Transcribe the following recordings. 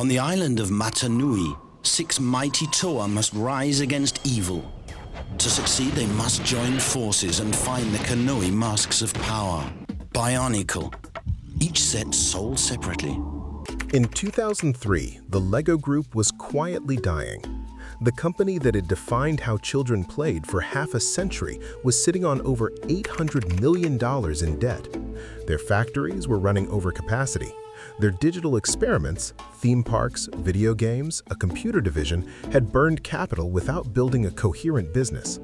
On the island of Matanui, 6 mighty Toa must rise against evil. To succeed, they must join forces and find the Kanoi masks of power. Bionicle, each set sold separately. In 2003, the LEGO Group was quietly dying. The company that had defined how children played for half a century was sitting on over $800 million in debt. Their factories were running over capacity. Their digital experiments, theme parks, video games, a computer division, had burned capital without building a coherent business.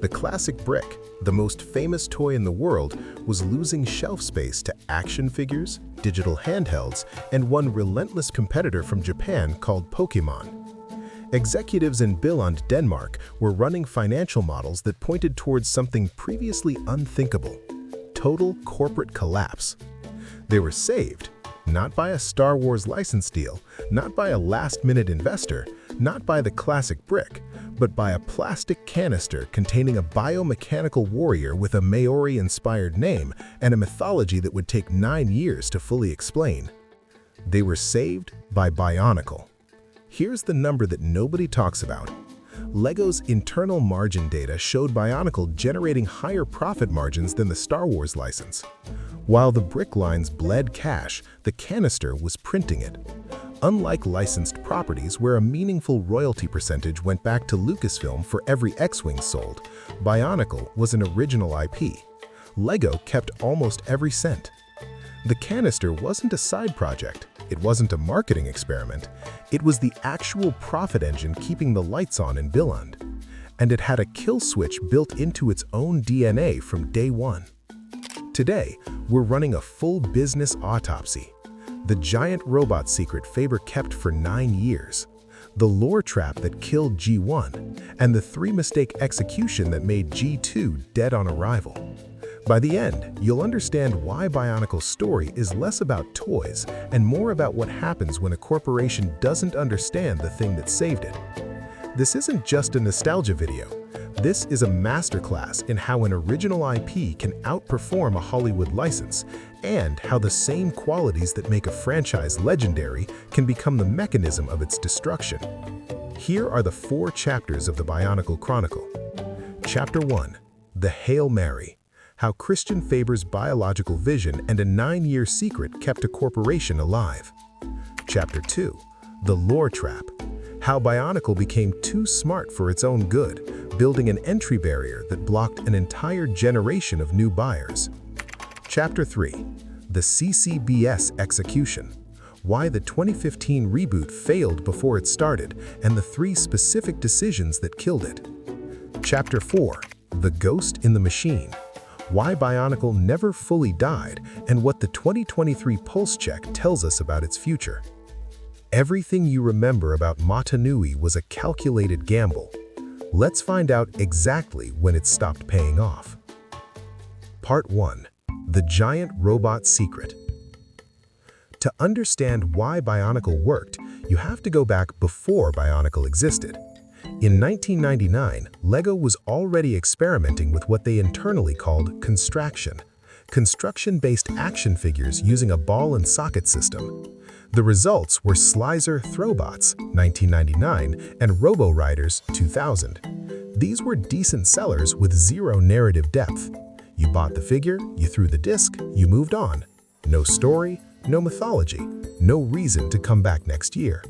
The classic brick, the most famous toy in the world, was losing shelf space to action figures, digital handhelds, and one relentless competitor from Japan called Pokémon. Executives in Billund, Denmark, were running financial models that pointed towards something previously unthinkable: total corporate collapse. They were saved, not by a Star Wars license deal, not by a last-minute investor, not by the classic brick, but by a plastic canister containing a biomechanical warrior with a Maori-inspired name and a mythology that would take 9 years to fully explain. They were saved by Bionicle. Here's the number that nobody talks about. LEGO's internal margin data showed Bionicle generating higher profit margins than the Star Wars license. While the brick lines bled cash, the canister was printing it. Unlike licensed properties where a meaningful royalty percentage went back to Lucasfilm for every X-Wing sold, Bionicle was an original IP. LEGO kept almost every cent. The canister wasn't a side project. It wasn't a marketing experiment. It was the actual profit engine keeping the lights on in Billund. And it had a kill switch built into its own DNA from day one. Today, we're running a full business autopsy. The giant robot secret Faber kept for 9 years. The lore trap that killed G1. And the 3-mistake execution that made G2 dead on arrival. By the end, you'll understand why Bionicle's story is less about toys and more about what happens when a corporation doesn't understand the thing that saved it. This isn't just a nostalgia video. This is a masterclass in how an original IP can outperform a Hollywood license, and how the same qualities that make a franchise legendary can become the mechanism of its destruction. Here are the 4 chapters of the Biological Chronicle. Chapter 1. The Hail Mary. How Christian Faber's biological vision and a 9-year secret kept a corporation alive. Chapter 2. The Lore Trap. How Bionicle became too smart for its own good, building an entry barrier that blocked an entire generation of new buyers. Chapter 3. The CCBS Execution. Why the 2015 reboot failed before it started, and the 3 specific decisions that killed it. Chapter 4. The Ghost in the Machine. Why Bionicle never fully died, and what the 2023 pulse check tells us about its future. Everything you remember about Matanui was a calculated gamble. Let's find out exactly when it stopped paying off. Part 1. The Giant Robot Secret. To understand why Bionicle worked, you have to go back before Bionicle existed. In 1999, LEGO was already experimenting with what they internally called construction, construction-based action figures using a ball and socket system. The results were Slicer Throwbots, 1999, and Robo Riders, 2000. These were decent sellers with 0 narrative depth. You bought the figure, you threw the disc, you moved on. No story, no mythology, no reason to come back next year.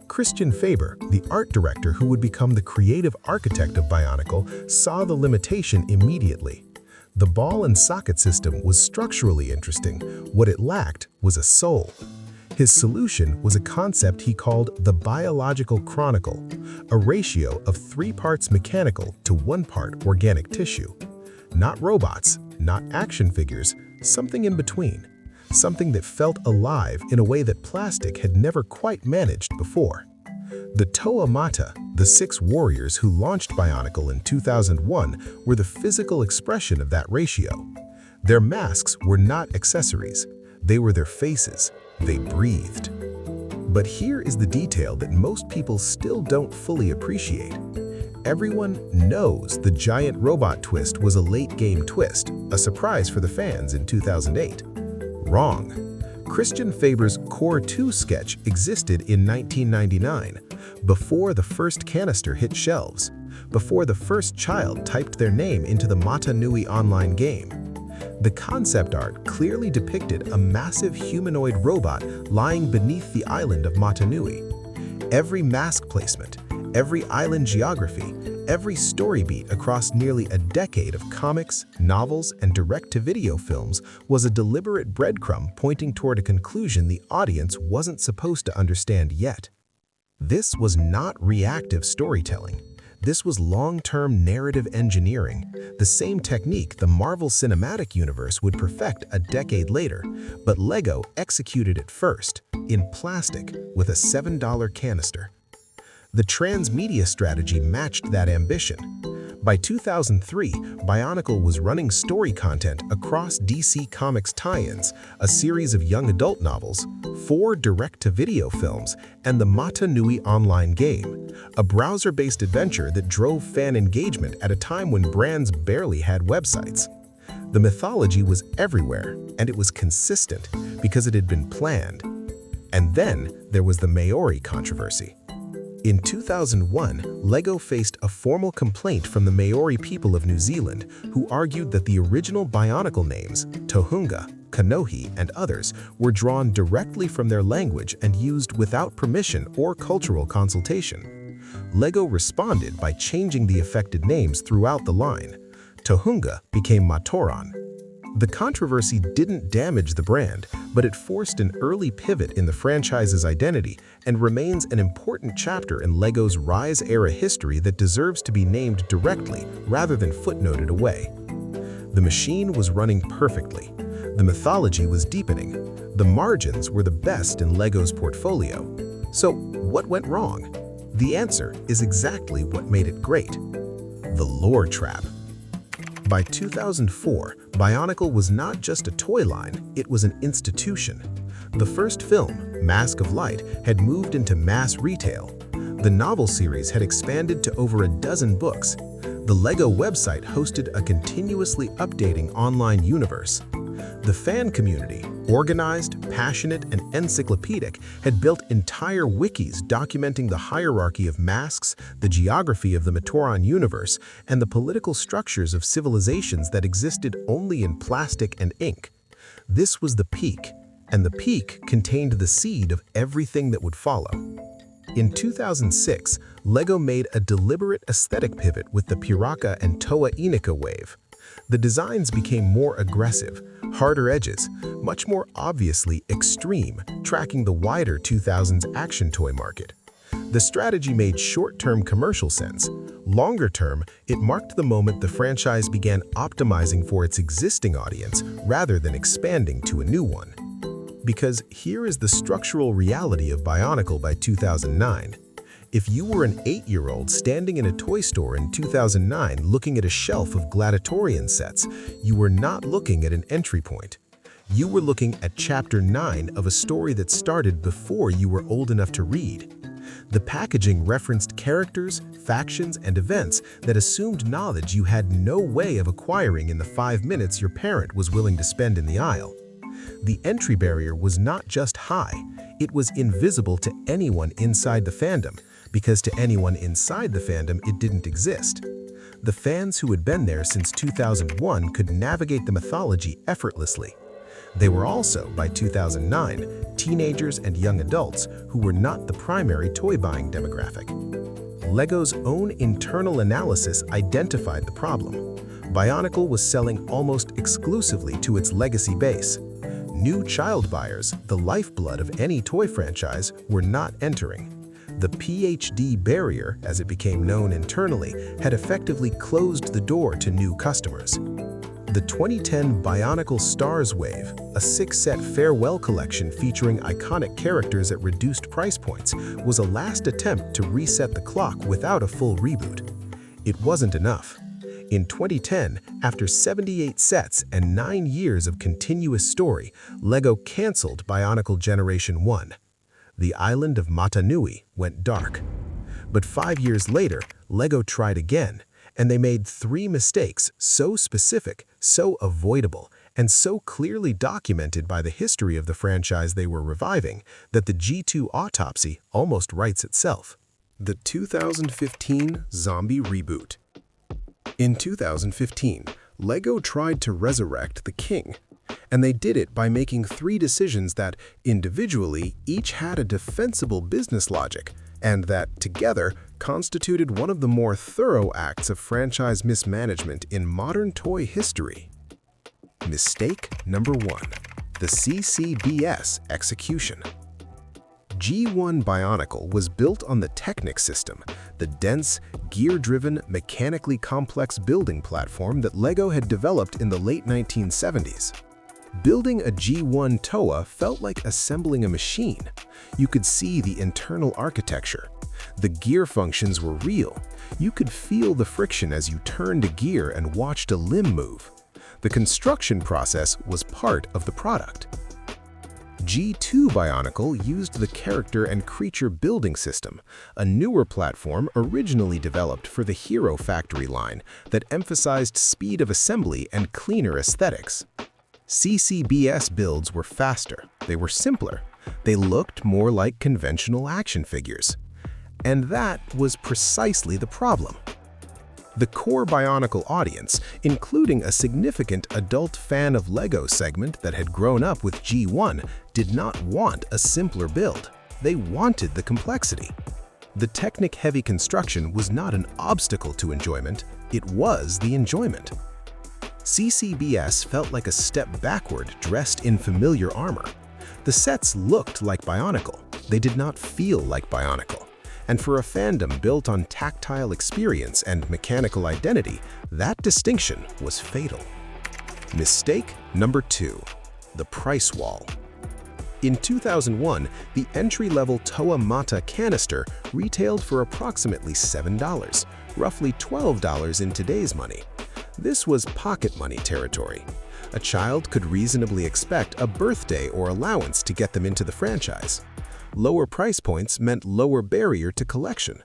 Christian Faber, the art director who would become the creative architect of Bionicle, saw the limitation immediately. The ball and socket system was structurally interesting. What it lacked was a soul. His solution was a concept he called the Biological Chronicle, a ratio of 3 parts mechanical to 1 part organic tissue. Not robots, not action figures, something in between. Something that felt alive in a way that plastic had never quite managed before. The Toa Mata, the 6 warriors who launched Bionicle in 2001, were the physical expression of that ratio. Their masks were not accessories. They were their faces. They breathed. But here is the detail that most people still don't fully appreciate. Everyone knows the giant robot twist was a late-game twist, a surprise for the fans in 2008. Wrong. Christian Faber's Core 2 sketch existed in 1999, before the first canister hit shelves, before the first child typed their name into the Mata Nui online game. The concept art clearly depicted a massive humanoid robot lying beneath the island of Mata Nui. Every mask placement, every island geography, every story beat across nearly a decade of comics, novels, and direct-to-video films was a deliberate breadcrumb pointing toward a conclusion the audience wasn't supposed to understand yet. This was not reactive storytelling. This was long-term narrative engineering, the same technique the Marvel Cinematic Universe would perfect a decade later, but LEGO executed it first, in plastic, with a $7 canister. The transmedia strategy matched that ambition. By 2003, Bionicle was running story content across DC Comics tie-ins, a series of young adult novels, 4 direct-to-video films, and the Mata Nui online game, a browser-based adventure that drove fan engagement at a time when brands barely had websites. The mythology was everywhere, and it was consistent because it had been planned. And then there was the Maori controversy. In 2001, LEGO faced a formal complaint from the Maori people of New Zealand, who argued that the original Bionicle names, Tohunga, Kanohi, and others, were drawn directly from their language and used without permission or cultural consultation. LEGO responded by changing the affected names throughout the line. Tohunga became Matoran. The controversy didn't damage the brand, but it forced an early pivot in the franchise's identity and remains an important chapter in LEGO's Rise-era history that deserves to be named directly rather than footnoted away. The machine was running perfectly. The mythology was deepening. The margins were the best in LEGO's portfolio. So, what went wrong? The answer is exactly what made it great: the lore trap. By 2004, Bionicle was not just a toy line, it was an institution. The first film, Mask of Light, had moved into mass retail. The novel series had expanded to over a dozen books. The LEGO website hosted a continuously updating online universe. The fan community, organized, passionate, and encyclopedic, had built entire wikis documenting the hierarchy of masks, the geography of the Matoran universe, and the political structures of civilizations that existed only in plastic and ink. This was the peak, and the peak contained the seed of everything that would follow. In 2006, LEGO made a deliberate aesthetic pivot with the Piraka and Toa Inika wave. The designs became more aggressive, harder edges, much more obviously extreme, tracking the wider 2000s action toy market. The strategy made short-term commercial sense. Longer-term, it marked the moment the franchise began optimizing for its existing audience rather than expanding to a new one. Because here is the structural reality of Bionicle by 2009. If you were an 8-year-old standing in a toy store in 2009 looking at a shelf of gladiatorian sets, you were not looking at an entry point. You were looking at Chapter 9 of a story that started before you were old enough to read. The packaging referenced characters, factions, and events that assumed knowledge you had no way of acquiring in the 5 minutes your parent was willing to spend in the aisle. The entry barrier was not just high, it was invisible to anyone inside the fandom, because to anyone inside the fandom it didn't exist. The fans who had been there since 2001 could navigate the mythology effortlessly. They were also, by 2009, teenagers and young adults who were not the primary toy-buying demographic. LEGO's own internal analysis identified the problem. Bionicle was selling almost exclusively to its legacy base. New child buyers, the lifeblood of any toy franchise, were not entering. The PhD barrier, as it became known internally, had effectively closed the door to new customers. The 2010 Bionicle Stars Wave, a 6-set farewell collection featuring iconic characters at reduced price points, was a last attempt to reset the clock without a full reboot. It wasn't enough. In 2010, after 78 sets and 9 years of continuous story, LEGO canceled Bionicle Generation 1. The island of Mata Nui went dark. But 5 years later, LEGO tried again, and they made 3 mistakes so specific, so avoidable, and so clearly documented by the history of the franchise they were reviving that the G2 Autopsy almost writes itself. The 2015 Zombie Reboot. In 2015, LEGO tried to resurrect the King, and they did it by making 3 decisions that, individually, each had a defensible business logic, and that, together, constituted one of the more thorough acts of franchise mismanagement in modern toy history. Mistake number 1. The CCBS execution. G1 Bionicle was built on the Technic system, the dense, gear-driven, mechanically complex building platform that LEGO had developed in the late 1970s. Building a G1 TOA felt like assembling a machine. You could see the internal architecture. The gear functions were real. You could feel the friction as you turned a gear and watched a limb move. The construction process was part of the product. G2 Bionicle used the character and creature building system, a newer platform originally developed for the Hero Factory line that emphasized speed of assembly and cleaner aesthetics. CCBS builds were faster, they were simpler, they looked more like conventional action figures. And that was precisely the problem. The core Bionicle audience, including a significant adult fan of LEGO segment that had grown up with G1, did not want a simpler build. They wanted the complexity. The Technic-heavy construction was not an obstacle to enjoyment, it was the enjoyment. CCBS felt like a step backward dressed in familiar armor. The sets looked like Bionicle, they did not feel like Bionicle. And for a fandom built on tactile experience and mechanical identity, that distinction was fatal. Mistake number 2. The price wall. In 2001, the entry-level Toa Mata canister retailed for approximately $7, roughly $12 in today's money. This was pocket money territory. A child could reasonably expect a birthday or allowance to get them into the franchise. Lower price points meant lower barrier to collection.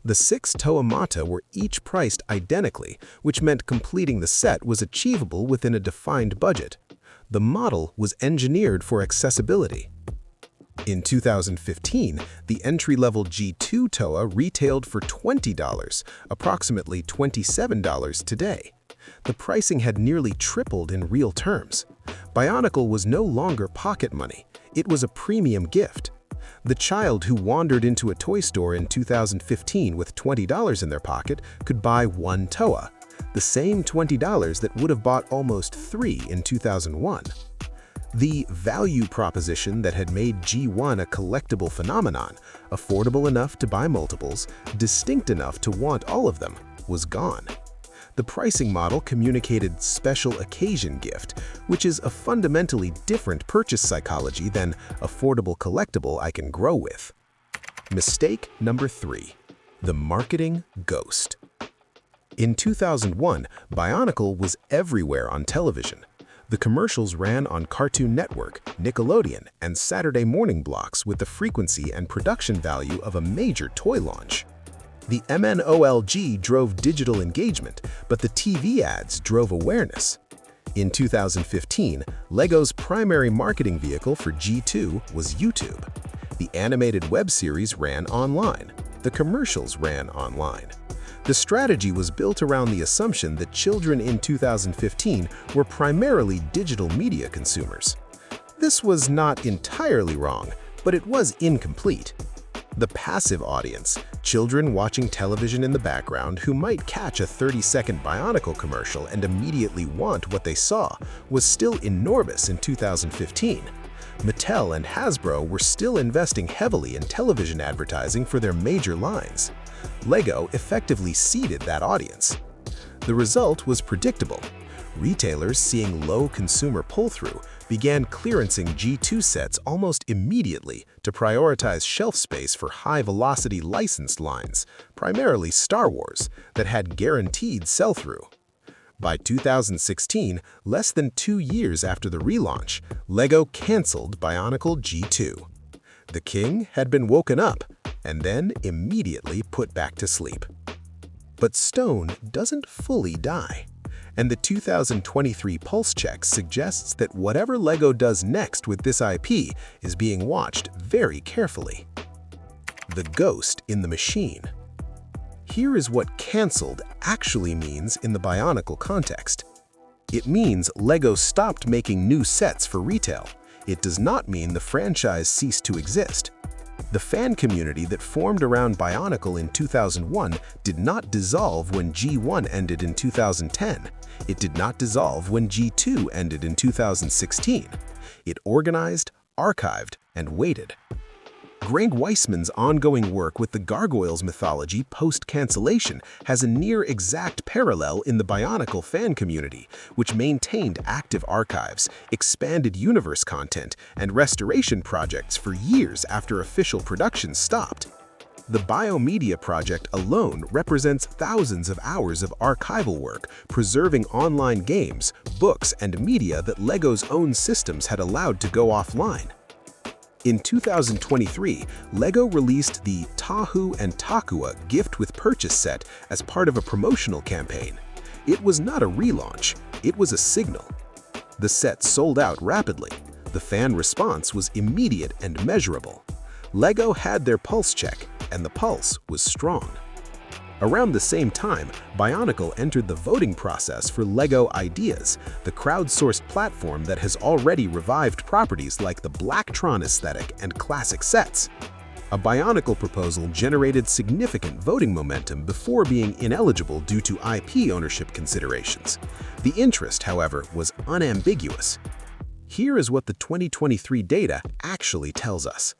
The 6 Toa Mata were each priced identically, which meant completing the set was achievable within a defined budget. The model was engineered for accessibility. In 2015, the entry-level G2 Toa retailed for $20, approximately $27 today. The pricing had nearly tripled in real terms. Bionicle was no longer pocket money, it was a premium gift. The child who wandered into a toy store in 2015 with $20 in their pocket could buy 1 Toa, the same $20 that would have bought almost 3 in 2001. The value proposition that had made G1 a collectible phenomenon, affordable enough to buy multiples, distinct enough to want all of them, was gone. The pricing model communicated special occasion gift, which is a fundamentally different purchase psychology than affordable collectible I can grow with. Mistake number 3. The marketing ghost. In 2001, Bionicle was everywhere on television. The commercials ran on Cartoon Network, Nickelodeon, and Saturday morning blocks with the frequency and production value of a major toy launch. The MNOLG drove digital engagement, but the TV ads drove awareness. In 2015, LEGO's primary marketing vehicle for G2 was YouTube. The animated web series ran online. The commercials ran online. The strategy was built around the assumption that children in 2015 were primarily digital media consumers. This was not entirely wrong, but it was incomplete. The passive audience, children watching television in the background who might catch a 30-second Bionicle commercial and immediately want what they saw, was still enormous in 2015. Mattel and Hasbro were still investing heavily in television advertising for their major lines. LEGO effectively seeded that audience. The result was predictable. Retailers, seeing low consumer pull-through, began clearancing G2 sets almost immediately to prioritize shelf space for high-velocity licensed lines, primarily Star Wars, that had guaranteed sell-through. By 2016, less than 2 years after the relaunch, LEGO canceled Bionicle G2. The king had been woken up and then immediately put back to sleep. But stone doesn't fully die. And the 2023 Pulse Check suggests that whatever LEGO does next with this IP is being watched very carefully. The ghost in the machine. Here is what "cancelled" actually means in the Bionicle context. It means LEGO stopped making new sets for retail. It does not mean the franchise ceased to exist. The fan community that formed around Bionicle in 2001 did not dissolve when G1 ended in 2010. It did not dissolve when G2 ended in 2016. It organized, archived, and waited. Greg Weisman's ongoing work with the Gargoyles mythology post-cancellation has a near-exact parallel in the Bionicle fan community, which maintained active archives, expanded universe content, and restoration projects for years after official production stopped. The Biomedia project alone represents thousands of hours of archival work, preserving online games, books, and media that LEGO's own systems had allowed to go offline. In 2023, LEGO released the Tahu and Takua gift with purchase set as part of a promotional campaign. It was not a relaunch, it was a signal. The set sold out rapidly. The fan response was immediate and measurable. LEGO had their pulse check, and the pulse was strong. Around the same time, Bionicle entered the voting process for LEGO Ideas, the crowdsourced platform that has already revived properties like the Blacktron aesthetic and classic sets. A Bionicle proposal generated significant voting momentum before being ineligible due to IP ownership considerations. The interest, however, was unambiguous. Here is what the 2023 data actually tells us.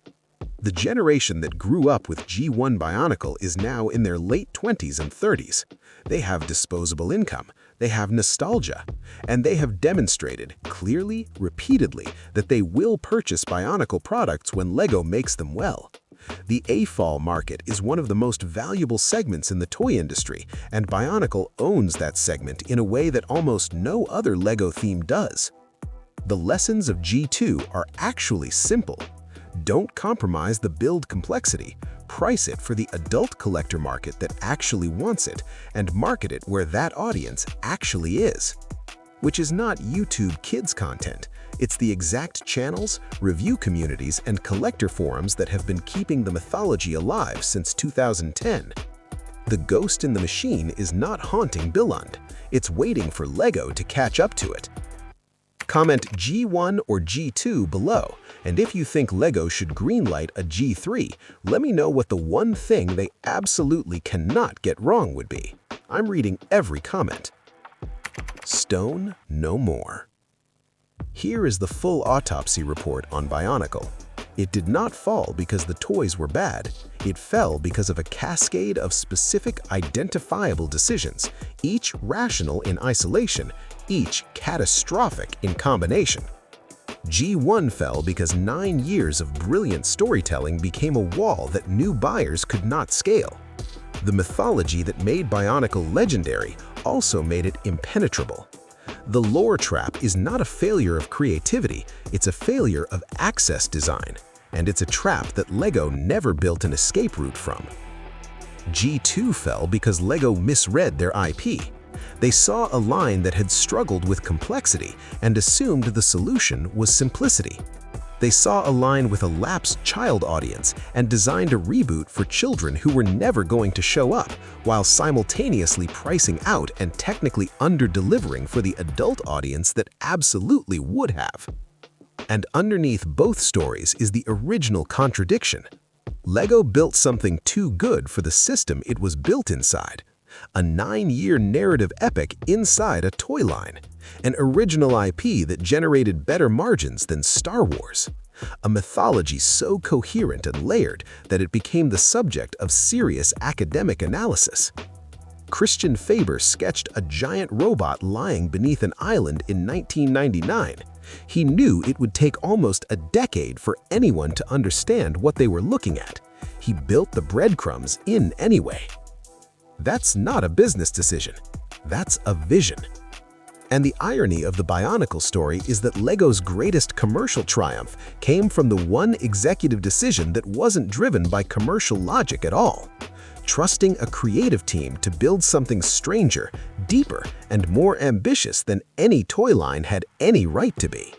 The generation that grew up with G1 Bionicle is now in their late 20s and 30s. They have disposable income, they have nostalgia, and they have demonstrated clearly, repeatedly, that they will purchase Bionicle products when LEGO makes them well. The AFOL market is one of the most valuable segments in the toy industry, and Bionicle owns that segment in a way that almost no other LEGO theme does. The lessons of G2 are actually simple. Don't compromise the build complexity, price it for the adult collector market that actually wants it, and market it where that audience actually is. Which is not YouTube Kids content, it's the exact channels, review communities, and collector forums that have been keeping the mythology alive since 2010. The ghost in the machine is not haunting Billund, it's waiting for LEGO to catch up to it. Comment G1 or G2 below, and if you think LEGO should greenlight a G3, let me know what the one thing they absolutely cannot get wrong would be. I'm reading every comment. Stone no more. Here is the full autopsy report on Bionicle. It did not fall because the toys were bad. It fell because of a cascade of specific identifiable decisions, each rational in isolation, each catastrophic in combination. G1 fell because 9 years of brilliant storytelling became a wall that new buyers could not scale. The mythology that made Bionicle legendary also made it impenetrable. The lore trap is not a failure of creativity, it's a failure of access design, and it's a trap that LEGO never built an escape route from. G2 fell because LEGO misread their IP. They saw a line that had struggled with complexity and assumed the solution was simplicity. They saw a line with a lapsed child audience and designed a reboot for children who were never going to show up, while simultaneously pricing out and technically under-delivering for the adult audience that absolutely would have. And underneath both stories is the original contradiction. LEGO built something too good for the system it was built inside. A 9-year narrative epic inside a toy line. An original IP that generated better margins than Star Wars. A mythology so coherent and layered that it became the subject of serious academic analysis. Christian Faber sketched a giant robot lying beneath an island in 1999. He knew it would take almost a decade for anyone to understand what they were looking at. He built the breadcrumbs in anyway. That's not a business decision. That's a vision. And the irony of the Bionicle story is that LEGO's greatest commercial triumph came from the one executive decision that wasn't driven by commercial logic at all. Trusting a creative team to build something stranger, deeper and more ambitious than any toy line had any right to be.